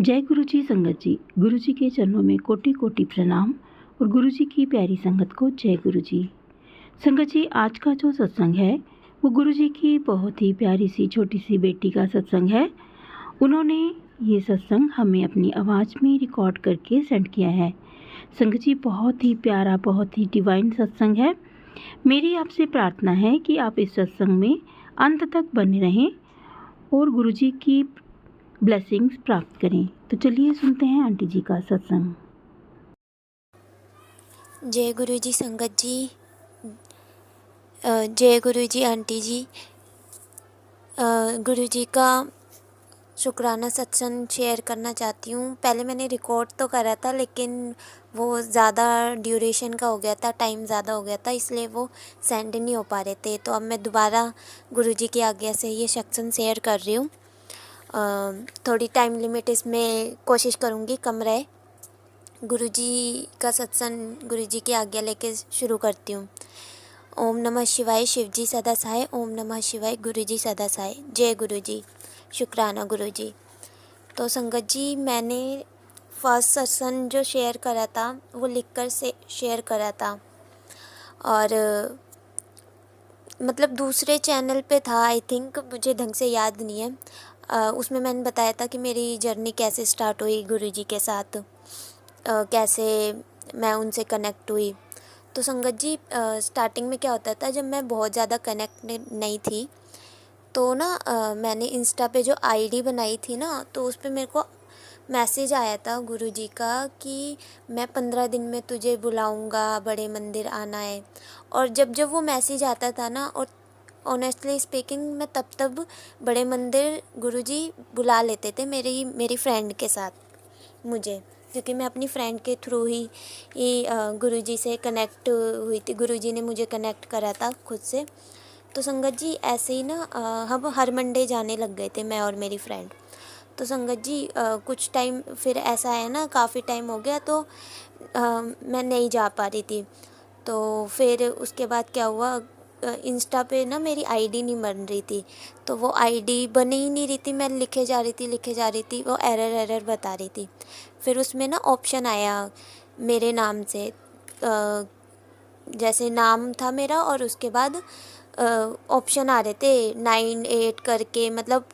जय गुरु जी संगत जी। गुरु जी के चरणों में कोटि कोटि प्रणाम और गुरु जी की प्यारी संगत को जय गुरु जी। संगत जी, आज का जो सत्संग है वो गुरु जी की बहुत ही प्यारी सी छोटी सी बेटी का सत्संग है। उन्होंने ये सत्संग हमें अपनी आवाज़ में रिकॉर्ड करके सेंड किया है। संगत जी, बहुत ही प्यारा, बहुत ही डिवाइन सत्संग है। मेरी आपसे प्रार्थना है कि आप इस सत्संग में अंत तक बने रहें और गुरु जी की ब्लेसिंग्स प्राप्त करें। तो चलिए सुनते हैं आंटी जी का सत्संग। जय गुरु जी संगत जी, जय गुरु जी आंटी जी। गुरु जी का शुक्राना सत्संग शेयर करना चाहती हूँ। पहले मैंने रिकॉर्ड तो करा था लेकिन वो ज़्यादा ड्यूरेशन का हो गया था, टाइम ज़्यादा हो गया था, इसलिए वो सेंड नहीं हो पा रहे थे। तो अब मैं दोबारा गुरु जी की आज्ञा से ये सत्संग शेयर कर रही हूँ। थोड़ी टाइम लिमिट इसमें कोशिश करूँगी कम रहे। गुरु जी का सत्संग गुरु जी की आज्ञा लेके शुरू करती हूँ। ओम नमः शिवाय, शिव जी सदा सहाय। ओम नमः शिवाय, गुरु जी सदा सहाय। जय गुरु जी, शुक्राना गुरु जी। तो संगत जी, मैंने फर्स्ट सत्संग जो शेयर करा था वो लिखकर से शेयर करा था और मतलब दूसरे चैनल पे था, आई थिंक, मुझे ढंग से याद नहीं है। उसमें मैंने बताया था कि मेरी जर्नी कैसे स्टार्ट हुई गुरु जी के साथ, कैसे मैं उनसे कनेक्ट हुई। तो संगत जी, स्टार्टिंग में क्या होता था, जब मैं बहुत ज़्यादा कनेक्टेड नहीं थी तो ना मैंने इंस्टा पे जो आईडी बनाई थी ना, तो उस पे मेरे को मैसेज आया था गुरु जी का कि मैं 15 दिन में तुझे बुलाऊंगा, बड़े मंदिर आना है। और जब जब वो मैसेज आता था ना, और ऑनेस्टली स्पीकिंग, मैं तब बड़े मंदिर गुरु जी बुला लेते थे मेरी फ्रेंड के साथ मुझे, क्योंकि मैं अपनी फ्रेंड के थ्रू ही गुरु जी से कनेक्ट हुई थी। गुरु जी ने मुझे कनेक्ट करा था खुद से। तो संगत जी, ऐसे ही ना हम हर मंडे जाने लग गए थे, मैं और मेरी फ्रेंड। तो संगत जी, कुछ टाइम फिर ऐसा है ना, काफ़ी टाइम हो गया तो मैं नहीं जा पा रही थी। तो फिर उसके बाद क्या हुआ, इंस्टा पे ना मेरी आईडी नहीं बन रही थी। तो वो आईडी बन ही नहीं रही थी, मैं लिखे जा रही थी, वो एरर बता रही थी। फिर उसमें ना ऑप्शन आया मेरे नाम से, जैसे नाम था मेरा और उसके बाद ऑप्शन आ रहे थे 9 8 करके, मतलब,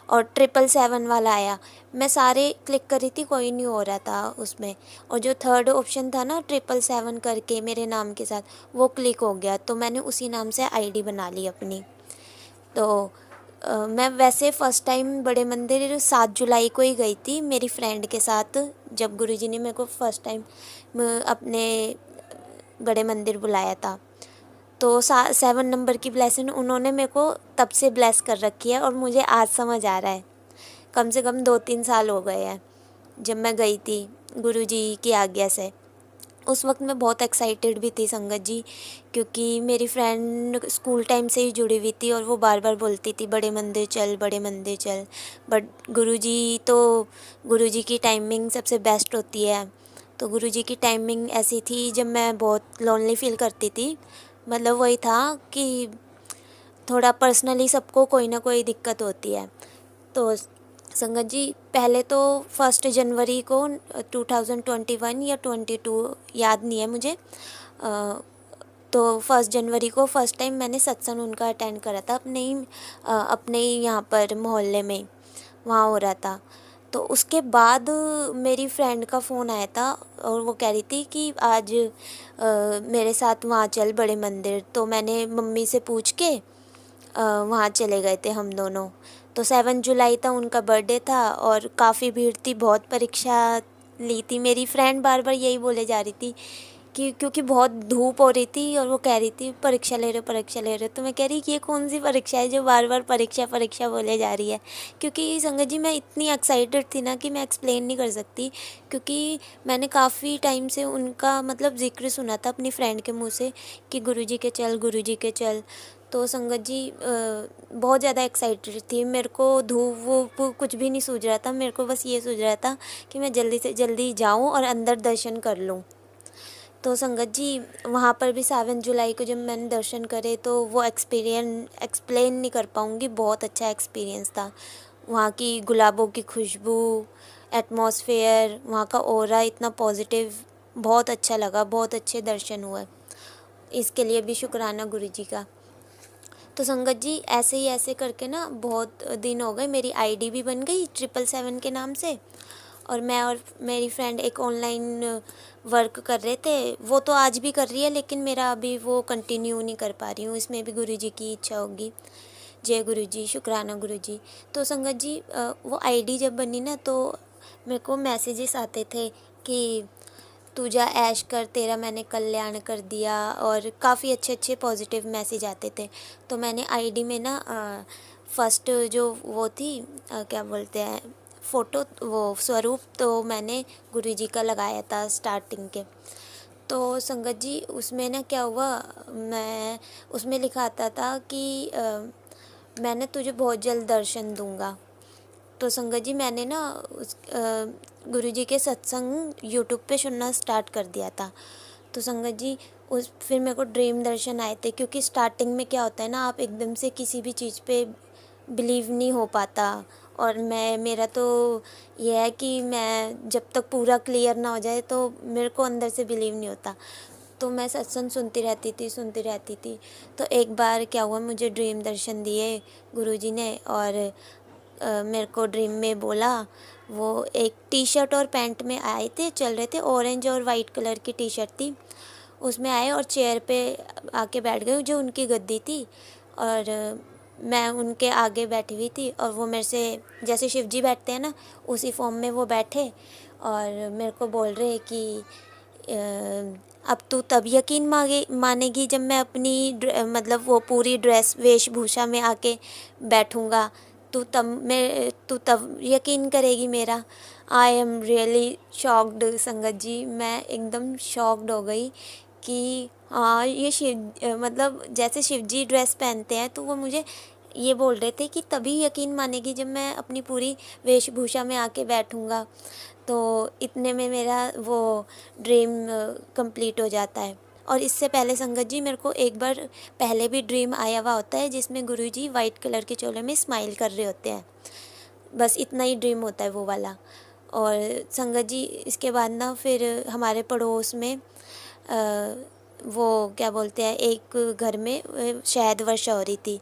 और 777 वाला आया। मैं सारे क्लिक कर रही थी, कोई नहीं हो रहा था उसमें। और जो थर्ड ऑप्शन था ना 777 करके मेरे नाम के साथ, वो क्लिक हो गया। तो मैंने उसी नाम से आईडी बना ली अपनी। तो मैं वैसे फ़र्स्ट टाइम बड़े मंदिर 7 जुलाई को ही गई थी मेरी फ्रेंड के साथ, जब गुरुजी ने मेरे को फ़र्स्ट टाइम अपने बड़े मंदिर बुलाया था। तो 7 नंबर की ब्लेसिंग उन्होंने मेरे को तब से ब्लेस कर रखी है और मुझे आज समझ आ रहा है। कम से कम 2-3 साल हो गए हैं जब मैं गई थी गुरुजी की आज्ञा से। उस वक्त मैं बहुत एक्साइटेड भी थी संगत जी, क्योंकि मेरी फ्रेंड स्कूल टाइम से ही जुड़ी हुई थी और वो बार बार बोलती थी बड़े मंदिर चल, बड़े मंदिर चल। बट गुरुजी की टाइमिंग सबसे बेस्ट होती है। तो गुरुजी की टाइमिंग ऐसी थी जब मैं बहुत लोनली फील करती थी। मतलब वही था कि थोड़ा पर्सनली सबको कोई ना कोई दिक्कत होती है। तो संगत जी, पहले तो 1 जनवरी को 2021 या 22, याद नहीं है मुझे, तो 1 जनवरी को फर्स्ट टाइम मैंने सत्संग उनका अटेंड करा था अपने ही यहाँ पर मोहल्ले में, वहाँ हो रहा था। तो उसके बाद मेरी फ्रेंड का फ़ोन आया था और वो कह रही थी कि आज मेरे साथ वहाँ चल बड़े मंदिर। तो मैंने मम्मी से पूछ के वहाँ चले गए थे हम दोनों। तो 7 जुलाई था, उनका बर्थडे था और काफ़ी भीड़ थी, बहुत परीक्षा ली थी। मेरी फ्रेंड बार बार यही बोले जा रही थी कि क्योंकि बहुत धूप हो रही थी और वो कह रही थी परीक्षा ले रहे हो, परीक्षा ले रहे हो। तो मैं कह रही कि ये कौन सी परीक्षा है जो बार बार परीक्षा परीक्षा बोले जा रही है। क्योंकि संगत जी, मैं इतनी एक्साइटेड थी ना कि मैं एक्सप्लेन नहीं कर सकती, क्योंकि मैंने काफ़ी टाइम से उनका मतलब ज़िक्र सुना था अपनी फ्रेंड के मुँह से कि गुरुजी के चल, गुरुजी के चल। तो संगत जी, बहुत ज़्यादा एक्साइटेड थी। मेरे को धूप वूप कुछ भी नहीं सूझ रहा था, मेरे को बस ये सूझ रहा था कि मैं जल्दी से जल्दी जाऊं और अंदर दर्शन कर लूं। तो संगत जी, वहाँ पर भी 7 जुलाई को जब मैंने दर्शन करे तो वो एक्सप्लेन नहीं कर पाऊँगी, बहुत अच्छा एक्सपीरियंस था। वहाँ की गुलाबों की खुशबू, एटमॉस्फेयर, वहाँ का ऑरा इतना पॉजिटिव, बहुत अच्छा लगा, बहुत अच्छे दर्शन हुए। इसके लिए भी शुक्राना गुरुजी का। तो संगत जी ऐसे करके ना बहुत दिन हो गए, मेरी आईडी भी बन गई 777 के नाम से, और मैं और मेरी फ्रेंड एक ऑनलाइन वर्क कर रहे थे। वो तो आज भी कर रही है, लेकिन मेरा अभी वो कंटिन्यू नहीं कर पा रही हूँ। इसमें भी गुरुजी की इच्छा होगी। जय गुरुजी, शुक्राना गुरुजी। तो संगत जी वो आईडी जब बनी ना, तो मेरे को मैसेजेस आते थे कि तू जा ऐश कर, तेरा मैंने कल्याण कर दिया, और काफ़ी अच्छे अच्छे पॉजिटिव मैसेज आते थे। तो मैंने आईडी में ना फर्स्ट जो वो थी क्या बोलते हैं फ़ोटो, वो स्वरूप, तो मैंने गुरुजी का लगाया था स्टार्टिंग के। तो संगत जी उसमें ना क्या हुआ, मैं उसमें लिखा आता था कि मैंने तुझे बहुत जल्द दर्शन दूंगा। तो संगत जी मैंने ना गुरुजी के सत्संग यूट्यूब पे सुनना स्टार्ट कर दिया था। तो संगत जी फिर मेरे को ड्रीम दर्शन आए थे, क्योंकि स्टार्टिंग में क्या होता है ना, आप एकदम से किसी भी चीज़ पे बिलीव नहीं हो पाता। और मेरा तो ये है कि मैं जब तक पूरा क्लियर ना हो जाए तो मेरे को अंदर से बिलीव नहीं होता। तो मैं सत्संग सुनती रहती थी। तो एक बार क्या हुआ, मुझे ड्रीम दर्शन दिए गुरुजी ने, और मेरे को ड्रीम में बोला, वो एक टी शर्ट और पैंट में आए थे, चल रहे थे, ऑरेंज और वाइट कलर की टी शर्ट थी। उसमें आए और चेयर पे आके बैठ गए, जो उनकी गद्दी थी, और मैं उनके आगे बैठी हुई थी, और वो मेरे से जैसे शिव जी बैठते हैं ना, उसी फॉर्म में वो बैठे, और मेरे को बोल रहे कि अब तू तब यकीन मानेगी जब मैं अपनी मतलब वो पूरी ड्रेस वेशभूषा में आके बैठूँगा, तू तब यकीन करेगी मेरा। आई एम रियली शॉक्ड संगत जी, मैं एकदम शॉक्ड हो गई कि हाँ ये मतलब जैसे शिव जी ड्रेस पहनते हैं, तो वो मुझे ये बोल रहे थे कि तभी यकीन मानेगी जब मैं अपनी पूरी वेशभूषा में आके बैठूँगा। तो इतने में मेरा वो ड्रीम कंप्लीट हो जाता है। और इससे पहले संगत जी मेरे को एक बार पहले भी ड्रीम आया हुआ होता है, जिसमें गुरुजी वाइट कलर के चोले में स्माइल कर रहे होते हैं। बस इतना ही ड्रीम होता है वो वाला। और संगत जी इसके बाद ना फिर हमारे पड़ोस में वो क्या बोलते हैं, एक घर में शहद वर्षा हो रही थी।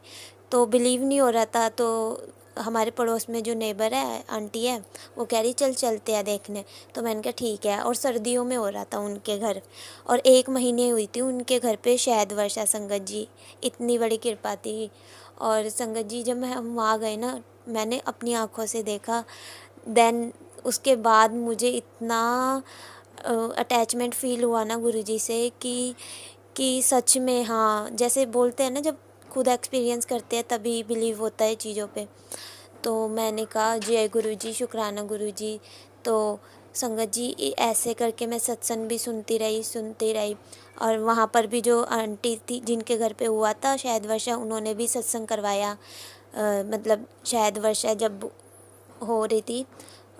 तो बिलीव नहीं हो रहा था, तो हमारे पड़ोस में जो नेबर है, आंटी है, वो कह रही चल चलते हैं देखने। तो मैंने कहा ठीक है। और सर्दियों में हो रहा था उनके घर, और 1 महीने हुई थी उनके घर पे शहद वर्षा। संगत जी इतनी बड़ी कृपा थी। और संगत जी जब हम वहाँ गए ना, मैंने अपनी आँखों से देखा। देन उसके बाद मुझे इतना अटैचमेंट फ़ील हुआ ना गुरुजी से कि सच में हाँ, जैसे बोलते हैं ना, जब खुद एक्सपीरियंस करते हैं तभी बिलीव होता है चीज़ों पे। तो मैंने कहा जय गुरुजी, शुक्राना गुरुजी। तो संगत जी ऐसे करके मैं सत्संग भी सुनती रही। और वहाँ पर भी जो आंटी थी जिनके घर पे हुआ था शहद वर्षा, उन्होंने भी सत्संग करवाया। मतलब शहद वर्षा जब हो रही थी,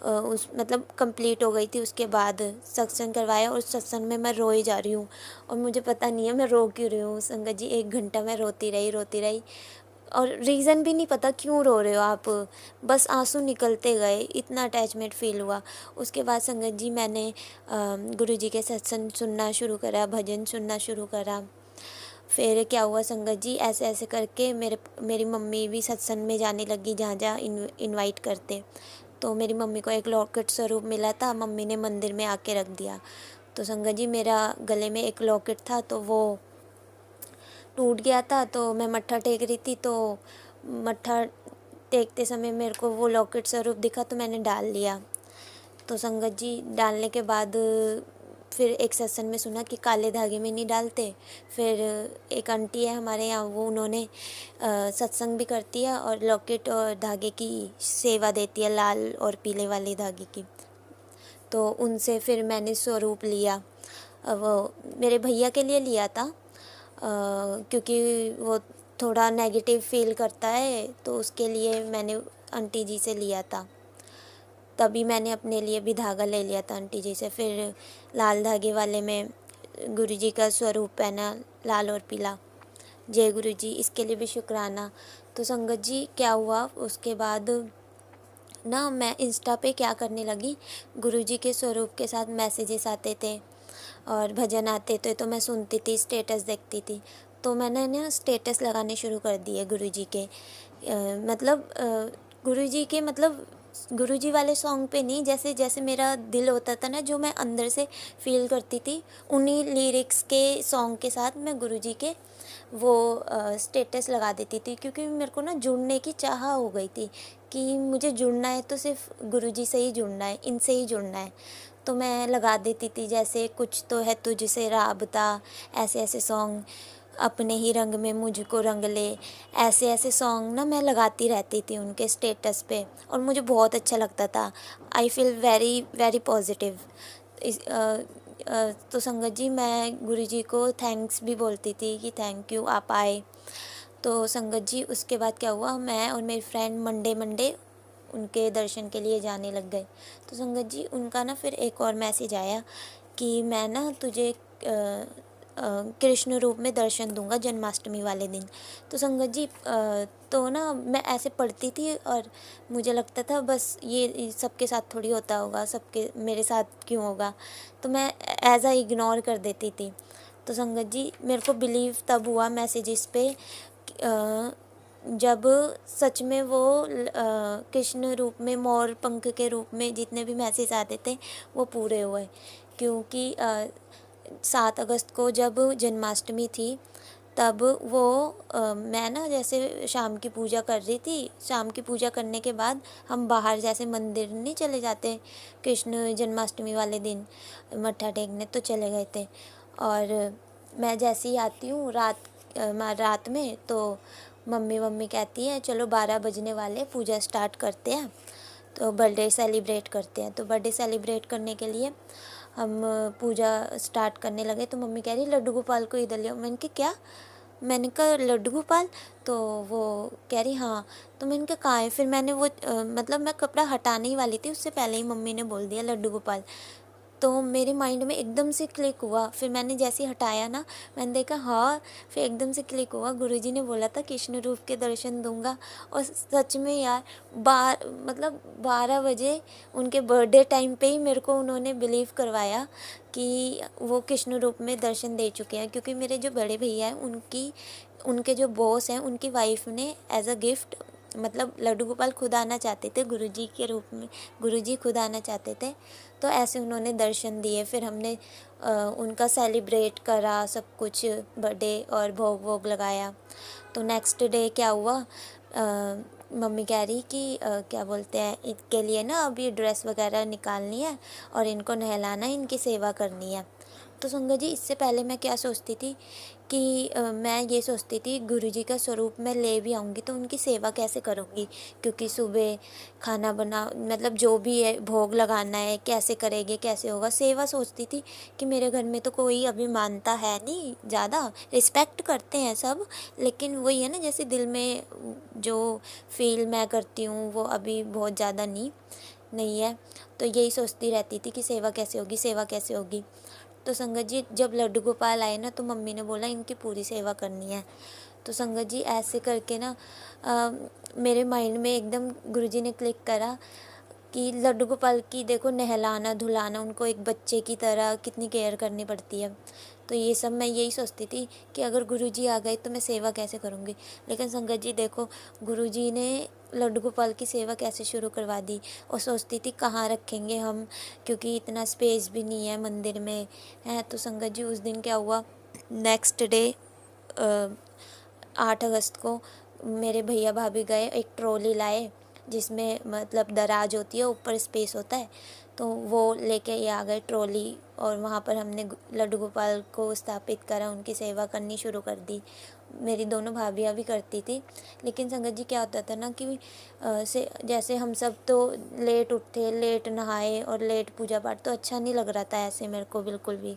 उस मतलब कंप्लीट हो गई थी, उसके बाद सत्संग करवाया, और सत्संग में मैं रोई जा रही हूँ। और मुझे पता नहीं है मैं रो क्यों रही हूँ संगत जी। 1 घंटा मैं रोती रही, और रीज़न भी नहीं पता क्यों रो रहे हो आप, बस आंसू निकलते गए, इतना अटैचमेंट फ़ील हुआ। उसके बाद संगत जी मैंने गुरुजी के सत्संग सुनना शुरू करा, भजन सुनना शुरू करा। फिर क्या हुआ संगत जी, ऐसे करके मेरी मम्मी भी सत्संग में जाने लगी, जहाँ जहाँ इनवाइट करते। तो मेरी मम्मी को एक लॉकेट स्वरूप मिला था, मम्मी ने मंदिर में आके रख दिया। तो संगत जी मेरा गले में एक लॉकेट था, तो वो टूट गया था। तो मैं मत्था टेक रही थी, तो मत्था टेकते समय मेरे को वो लॉकेट स्वरूप दिखा, तो मैंने डाल लिया। तो संगत जी डालने के बाद फिर एक सत्संग में सुना कि काले धागे में नहीं डालते। फिर एक आंटी है हमारे यहाँ, वो उन्होंने सत्संग भी करती है और लॉकेट और धागे की सेवा देती है, लाल और पीले वाले धागे की। तो उनसे फिर मैंने स्वरूप लिया। वो मेरे भैया के लिए लिया था, क्योंकि वो थोड़ा नेगेटिव फील करता है, तो उसके लिए मैंने आंटी जी से लिया था। तभी मैंने अपने लिए भी धागा ले लिया था आंटी जी से। फिर लाल धागे वाले में गुरुजी का स्वरूप पहना, लाल और पीला। जय गुरुजी, इसके लिए भी शुक्राना। तो संगत जी क्या हुआ, उसके बाद ना मैं इंस्टा पे क्या करने लगी, गुरुजी के स्वरूप के साथ मैसेजेस आते थे और भजन आते थे तो मैं सुनती थी, स्टेटस देखती थी। तो मैंने ना स्टेटस लगाने शुरू कर दिए गुरुजी के, गुरुजी के मतलब गुरुजी वाले सॉन्ग पे नहीं, जैसे जैसे मेरा दिल होता था ना, जो मैं अंदर से फ़ील करती थी, उन्हीं लिरिक्स के सॉन्ग के साथ मैं गुरुजी के वो स्टेटस लगा देती थी, क्योंकि मेरे को ना जुड़ने की चाह हो गई थी कि मुझे जुड़ना है तो सिर्फ गुरुजी से ही जुड़ना है, इनसे ही जुड़ना है। तो मैं लगा देती थी, जैसे कुछ तो है तुझसे राबता, ऐसे ऐसे सॉन्ग, अपने ही रंग में मुझको रंग ले, ऐसे ऐसे सॉन्ग ना मैं लगाती रहती थी उनके स्टेटस पे, और मुझे बहुत अच्छा लगता था। I feel very very positive. तो संगत जी, मैं गुरुजी को थैंक्स भी बोलती थी कि थैंक यू आप आए। तो संगत जी, उसके बाद क्या हुआ, मैं और मेरी फ्रेंड मंडे मंडे उनके दर्शन के लिए जाने लग गए। तो संगत जी, उनका ना फिर एक और मैसेज आया कि मैं ना तुझे कृष्ण रूप में दर्शन दूंगा जन्माष्टमी वाले दिन। तो संगत जी, तो ना मैं ऐसे पढ़ती थी और मुझे लगता था बस ये सबके साथ थोड़ी होता होगा, सबके मेरे साथ क्यों होगा, तो मैं एज आ इग्नोर कर देती थी। तो संगत जी, मेरे को बिलीव तब हुआ मैसेजेस पे जब सच में वो कृष्ण रूप में, मोर पंख के रूप में जितने भी मैसेज आते थे वो पूरे हुए। क्योंकि 7 अगस्त को जब जन्माष्टमी थी, तब वो मैं ना जैसे शाम की पूजा कर रही थी, शाम की पूजा करने के बाद हम बाहर जैसे मंदिर नहीं चले जाते कृष्ण जन्माष्टमी वाले दिन मत्था टेकने, तो चले गए थे। और मैं जैसे ही आती हूँ रात में, तो मम्मी कहती है चलो 12 बजने वाले, पूजा स्टार्ट करते हैं, तो बर्थडे सेलिब्रेट करते हैं। तो बर्थडे सेलिब्रेट करने के लिए हम पूजा स्टार्ट करने लगे, तो मम्मी कह रही लड्डू गोपाल को इधर ले आओ। मैंने कहा क्या? मैंने कहा लड्डू गोपाल? तो वो कह रही हाँ। तो मैंने कहा कहाँ है? फिर मैंने वो मतलब मैं कपड़ा हटाने ही वाली थी, उससे पहले ही मम्मी ने बोल दिया लड्डू गोपाल। तो मेरे माइंड में एकदम से क्लिक हुआ। फिर मैंने जैसे ही हटाया ना, मैंने देखा हाँ, फिर एकदम से क्लिक हुआ, गुरुजी ने बोला था कृष्ण रूप के दर्शन दूंगा। और सच में यार, 12 बजे उनके बर्थडे टाइम पे ही मेरे को उन्होंने बिलीव करवाया कि वो कृष्ण रूप में दर्शन दे चुके हैं। क्योंकि मेरे जो बड़े भैया हैं, उनके जो बॉस हैं, उनकी वाइफ ने एज अ गिफ्ट, मतलब लड्डू गोपाल खुद आना चाहते थे गुरुजी के रूप में, गुरुजी खुद आना चाहते थे, तो ऐसे उन्होंने दर्शन दिए। फिर हमने उनका सेलिब्रेट करा सब कुछ, बर्थडे, और भोग वोग लगाया। तो नेक्स्ट डे क्या हुआ, मम्मी कह रही कि क्या बोलते हैं, इनके लिए ना अभी ड्रेस वगैरह निकालनी है और इनको नहलाना है, इनकी सेवा करनी है। तो संगत जी, इससे पहले मैं क्या सोचती थी कि मैं ये सोचती थी गुरुजी का स्वरूप मैं ले भी आऊँगी तो उनकी सेवा कैसे करूँगी, क्योंकि सुबह खाना बना, मतलब जो भी है भोग लगाना है, कैसे करेंगे, कैसे होगा सेवा। सोचती थी कि मेरे घर में तो कोई अभी मानता है नहीं ज़्यादा, रिस्पेक्ट करते हैं सब, लेकिन वही है ना, जैसे दिल में जो फील मैं करती हूँ वो अभी बहुत ज़्यादा नहीं है। तो यही सोचती रहती थी कि सेवा कैसे होगी, सेवा कैसे होगी। तो संगत जी, जब लड्डू गोपाल आए ना, तो मम्मी ने बोला इनकी पूरी सेवा करनी है। तो संगत जी, ऐसे करके ना मेरे माइंड में एकदम गुरुजी ने क्लिक करा कि लड्डू गोपाल की देखो, नहलाना धुलाना, उनको एक बच्चे की तरह कितनी केयर करनी पड़ती है। तो ये सब मैं यही सोचती थी कि अगर गुरुजी आ गए तो मैं सेवा कैसे करूँगी। लेकिन संगत जी देखो, गुरुजी ने लड्डू गोपाल की सेवा कैसे शुरू करवा दी। और सोचती थी कहाँ रखेंगे हम, क्योंकि इतना स्पेस भी नहीं है मंदिर में है। तो संगत जी, उस दिन क्या हुआ, नेक्स्ट डे 8 अगस्त को मेरे भैया भाभी गए, एक ट्रॉली लाए जिसमें मतलब दराज होती है, ऊपर स्पेस होता है, तो वो लेके ये आ गए ट्रॉली। और वहाँ पर हमने लड्डू गोपाल को स्थापित करा, उनकी सेवा करनी शुरू कर दी। मेरी दोनों भाभियाँ भी करती थी। लेकिन संगत जी, क्या होता था ना कि जैसे हम सब तो लेट उठे, लेट नहाए और लेट पूजा पाठ, तो अच्छा नहीं लग रहा था ऐसे मेरे को बिल्कुल भी।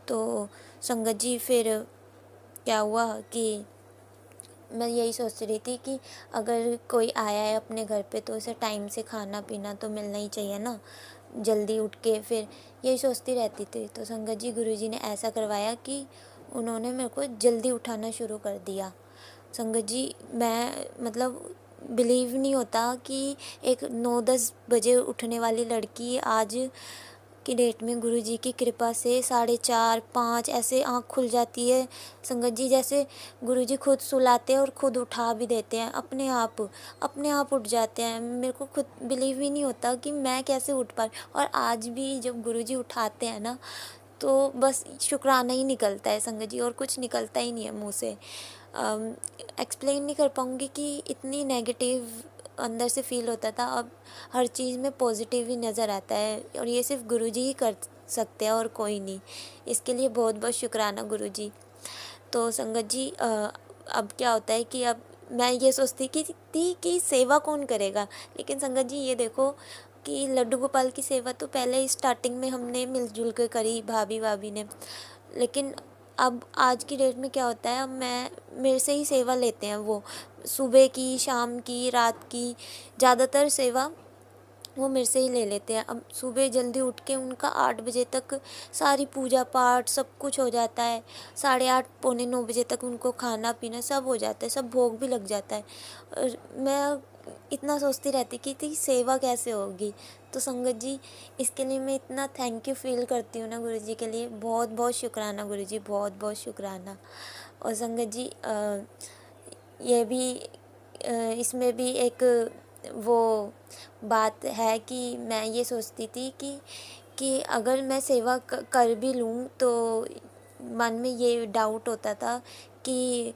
तो संगत जी, फिर क्या हुआ कि मैं यही सोच रही थी कि अगर कोई आया है अपने घर पे तो उसे टाइम से खाना पीना तो मिलना ही चाहिए ना, जल्दी उठ के। फिर यही सोचती रहती थी। तो संगत जी, गुरुजी ने ऐसा करवाया कि उन्होंने मेरे को जल्दी उठाना शुरू कर दिया। संगत जी, मैं मतलब बिलीव नहीं होता कि एक 9-10 बजे उठने वाली लड़की आज की डेट में गुरुजी की कृपा से 4:30-5 ऐसे आँख खुल जाती है संगत जी। जैसे गुरुजी खुद सुलाते हैं और खुद उठा भी देते हैं, अपने आप उठ जाते हैं। मेरे को खुद बिलीव ही नहीं होता कि मैं कैसे उठ पा रही। और आज भी जब गुरुजी उठाते हैं ना, तो बस शुक्राना ही निकलता है संगत जी, और कुछ निकलता ही नहीं है मुँह से। एक्सप्लेन नहीं कर पाऊँगी कि इतनी नेगेटिव अंदर से फ़ील होता था, अब हर चीज़ में पॉजिटिव ही नज़र आता है, और ये सिर्फ गुरुजी ही कर सकते हैं और कोई नहीं। इसके लिए बहुत बहुत शुक्राना गुरुजी। तो संगत जी, अब क्या होता है कि अब मैं ये सोचती थी कि सेवा कौन करेगा, लेकिन संगत जी ये देखो कि लड्डू गोपाल की सेवा तो पहले ही स्टार्टिंग में हमने मिलजुल कर करी, भाभी ने। लेकिन अब आज की डेट में क्या होता है, अब मेरे से ही सेवा लेते हैं वो, सुबह की, शाम की, रात की, ज़्यादातर सेवा वो मेरे से ही ले लेते हैं। अब सुबह जल्दी उठ के उनका 8 बजे तक सारी पूजा पाठ सब कुछ हो जाता है, 8:30 पौने 9 बजे तक उनको खाना पीना सब हो जाता है, सब भोग भी लग जाता है। और मैं इतना सोचती रहती कि सेवा कैसे होगी। तो संगत जी, इसके लिए मैं इतना थैंक यू फील करती हूँ ना गुरुजी के लिए। बहुत बहुत शुक्राना गुरुजी, बहुत बहुत शुक्राना। और संगत जी, ये भी इसमें भी एक वो बात है कि मैं ये सोचती थी कि अगर मैं सेवा कर भी लूँ, तो मन में ये डाउट होता था कि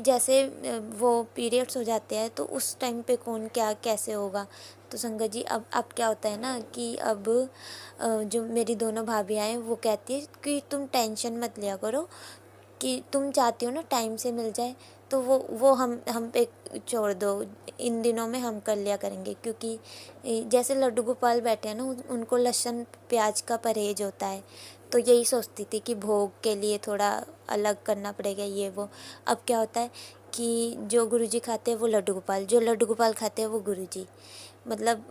जैसे वो पीरियड्स हो जाते हैं तो उस टाइम पे कौन क्या कैसे होगा। तो संगत जी, अब क्या होता है ना कि अब जो मेरी दोनों भाभियाँ हैं वो कहती है कि तुम टेंशन मत लिया करो, कि तुम चाहती हो ना टाइम से मिल जाए, तो वो हम पे छोड़ दो, इन दिनों में हम कर लिया करेंगे। क्योंकि जैसे लड्डू गोपाल बैठे हैं ना, उनको लहसुन प्याज का परहेज होता है। तो यही सोचती थी कि भोग के लिए थोड़ा अलग करना पड़ेगा ये वो। अब क्या होता है कि जो गुरुजी खाते हैं वो लड्डू गोपाल, जो लड्डू गोपाल खाते हैं वो गुरुजी। मतलब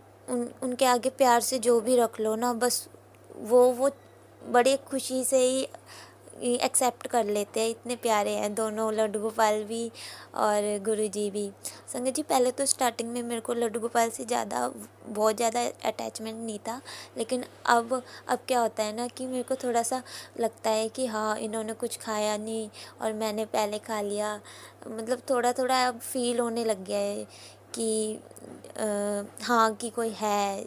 उनके आगे प्यार से जो भी रख लो ना, बस वो बड़े खुशी से ही एक्सेप्ट कर लेते हैं। इतने प्यारे हैं दोनों, लड्डू गोपाल भी और गुरुजी भी। संगत जी, पहले तो स्टार्टिंग में मेरे को लड्डू गोपाल से बहुत ज़्यादा अटैचमेंट नहीं था, लेकिन अब क्या होता है ना कि मेरे को थोड़ा सा लगता है कि हाँ, इन्होंने कुछ खाया नहीं और मैंने पहले खा लिया। मतलब थोड़ा थोड़ा अब फील होने लग गया है कि हाँ, कि कोई है,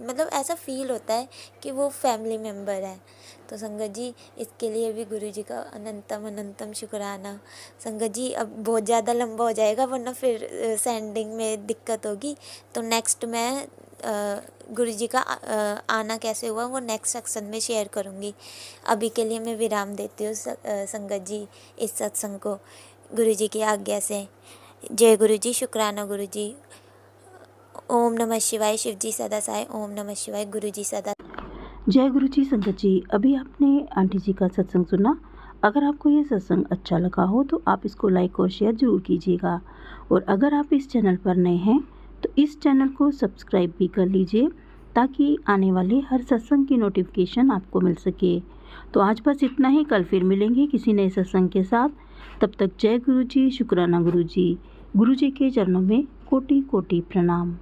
मतलब ऐसा फील होता है कि वो फैमिली मेम्बर है। तो संगत जी, इसके लिए भी गुरुजी का अनंतम शुक्राना। संगत जी, अब बहुत ज़्यादा लंबा हो जाएगा, वरना फिर सेंडिंग में दिक्कत होगी। तो नेक्स्ट मैं गुरुजी का आना कैसे हुआ वो नेक्स्ट सेक्शन में शेयर करूँगी। अभी के लिए मैं विराम देती हूँ संगत जी इस सत्संग को, गुरुजी की आज्ञा से। जय गुरुजी, शुक्राना गुरुजी। ओम नमः शिवाय, शिव जी सदा सहाय। ओम नमः शिवाय, गुरु जी सदा। जय गुरु जी। संगत जी, अभी आपने आंटी जी का सत्संग सुना। अगर आपको ये सत्संग अच्छा लगा हो तो आप इसको लाइक और शेयर ज़रूर कीजिएगा। और अगर आप इस चैनल पर नए हैं तो इस चैनल को सब्सक्राइब भी कर लीजिए, ताकि आने वाले हर सत्संग की नोटिफिकेशन आपको मिल सके। तो आज बस इतना ही, कल फिर मिलेंगे किसी नए सत्संग के साथ। तब तक जय गुरु जी, शुक्राना गुरु जी। गुरु जी के चरणों में कोटि कोटि प्रणाम।